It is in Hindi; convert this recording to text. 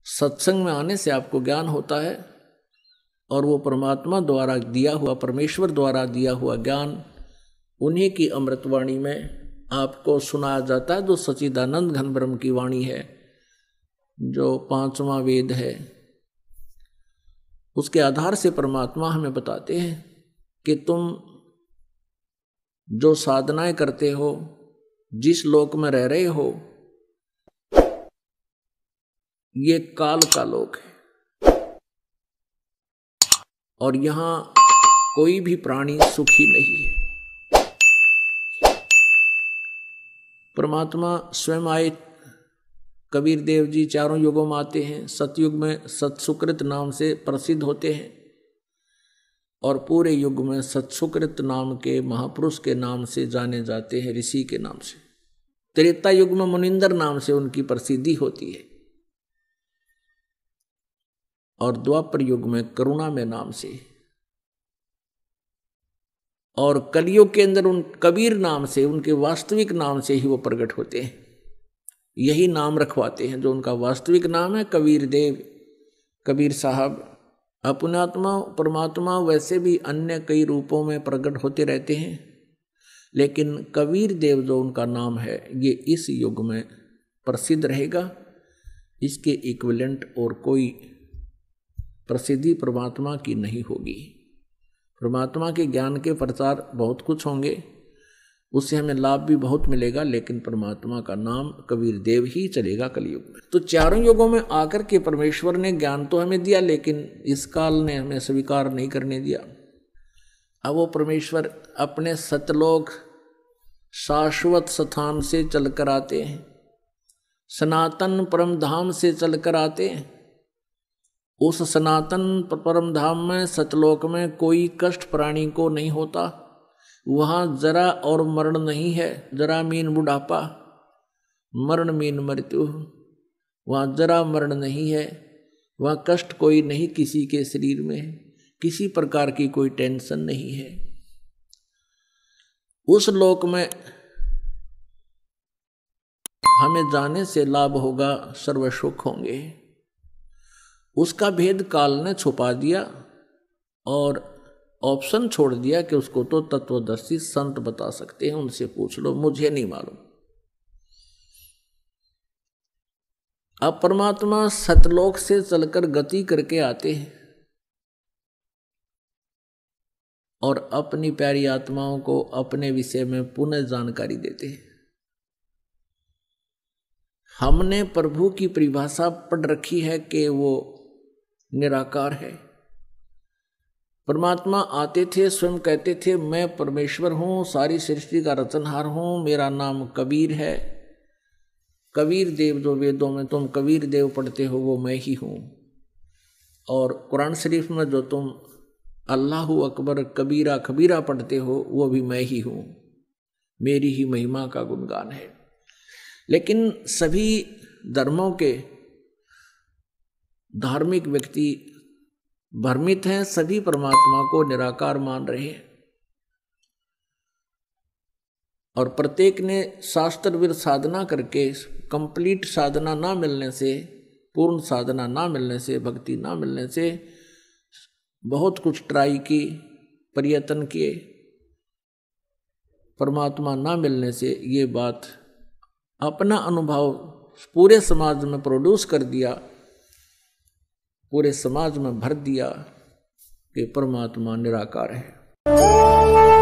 सत्संग में आने से आपको ज्ञान होता है और वो परमात्मा द्वारा दिया हुआ, परमेश्वर द्वारा दिया हुआ ज्ञान उन्हीं की अमृतवाणी में आपको सुनाया जाता है, जो सच्चिदानंद घन ब्रह्म की वाणी है, जो पांचवा वेद है। उसके आधार से परमात्मा हमें बताते हैं कि तुम जो साधनाएं करते हो, जिस लोक में रह रहे हो, ये काल का लोक है और यहां कोई भी प्राणी सुखी नहीं है। परमात्मा स्वयं आए, कबीर देव जी चारों युगों में आते हैं। सतयुग में सत्सुकृत नाम से प्रसिद्ध होते हैं और पूरे युग में सत्सुकृत नाम के महापुरुष के नाम से जाने जाते हैं, ऋषि के नाम से। त्रेता युग में मुनिंदर नाम से उनकी प्रसिद्धि होती है और द्वापर युग में करुणा में नाम से, और कलयुग के अंदर उन कबीर नाम से, उनके वास्तविक नाम से ही वो प्रकट होते हैं। यही नाम रखवाते हैं जो उनका वास्तविक नाम है, कबीर देव, कबीर साहब। अपनात्मा परमात्मा वैसे भी अन्य कई रूपों में प्रकट होते रहते हैं, लेकिन कबीर देव जो उनका नाम है, ये इस युग में प्रसिद्ध रहेगा। इसके इक्विवेलेंट और कोई प्रसिद्धि परमात्मा की नहीं होगी। परमात्मा के ज्ञान के प्रचार बहुत कुछ होंगे, उससे हमें लाभ भी बहुत मिलेगा, लेकिन परमात्मा का नाम कबीर देव ही चलेगा कलयुग में। तो चारों युगों में आकर के परमेश्वर ने ज्ञान तो हमें दिया, लेकिन इस काल ने हमें स्वीकार नहीं करने दिया। अब वो परमेश्वर अपने सतलोक शाश्वत स्थान से चलकर आते हैं, सनातन परम धाम से चलकर आते हैं। उस सनातन परम धाम में, सतलोक में कोई कष्ट प्राणी को नहीं होता। वहाँ जरा और मरण नहीं है, जरा मीन बुढ़ापा, मरण मीन मृत्यु। वहाँ जरा मरण नहीं है, वहाँ कष्ट कोई नहीं किसी के शरीर में, किसी प्रकार की कोई टेंशन नहीं है। उस लोक में हमें जाने से लाभ होगा, सर्व सुख होंगे। उसका भेद काल ने छुपा दिया और ऑप्शन छोड़ दिया कि उसको तो तत्वदर्शी संत बता सकते हैं, उनसे पूछ लो, मुझे नहीं मालूम। अब परमात्मा सतलोक से चलकर गति करके आते हैं और अपनी प्यारी आत्माओं को अपने विषय में पुनः जानकारी देते हैं। हमने प्रभु की परिभाषा पढ़ रखी है कि वो निराकार है। परमात्मा आते थे, स्वयं कहते थे मैं परमेश्वर हूँ, सारी सृष्टि का रचनहार हूँ, मेरा नाम कबीर है। कबीर देव जो वेदों में तुम कबीर देव पढ़ते हो वो मैं ही हूँ, और कुरान शरीफ में जो तुम अल्लाहु अकबर कबीरा खबीरा पढ़ते हो वो भी मैं ही हूँ, मेरी ही महिमा का गुणगान है। लेकिन सभी धर्मों के धार्मिक व्यक्ति भ्रमित हैं, सभी परमात्मा को निराकार मान रहे हैं और प्रत्येक ने शास्त्रविद साधना करके कंप्लीट साधना ना मिलने से, पूर्ण साधना ना मिलने से, भक्ति ना मिलने से बहुत कुछ ट्राई की, प्रयत्न किए, परमात्मा ना मिलने से ये बात अपना अनुभव पूरे समाज में प्रोड्यूस कर दिया, पूरे समाज में भर दिया कि परमात्मा निराकार है।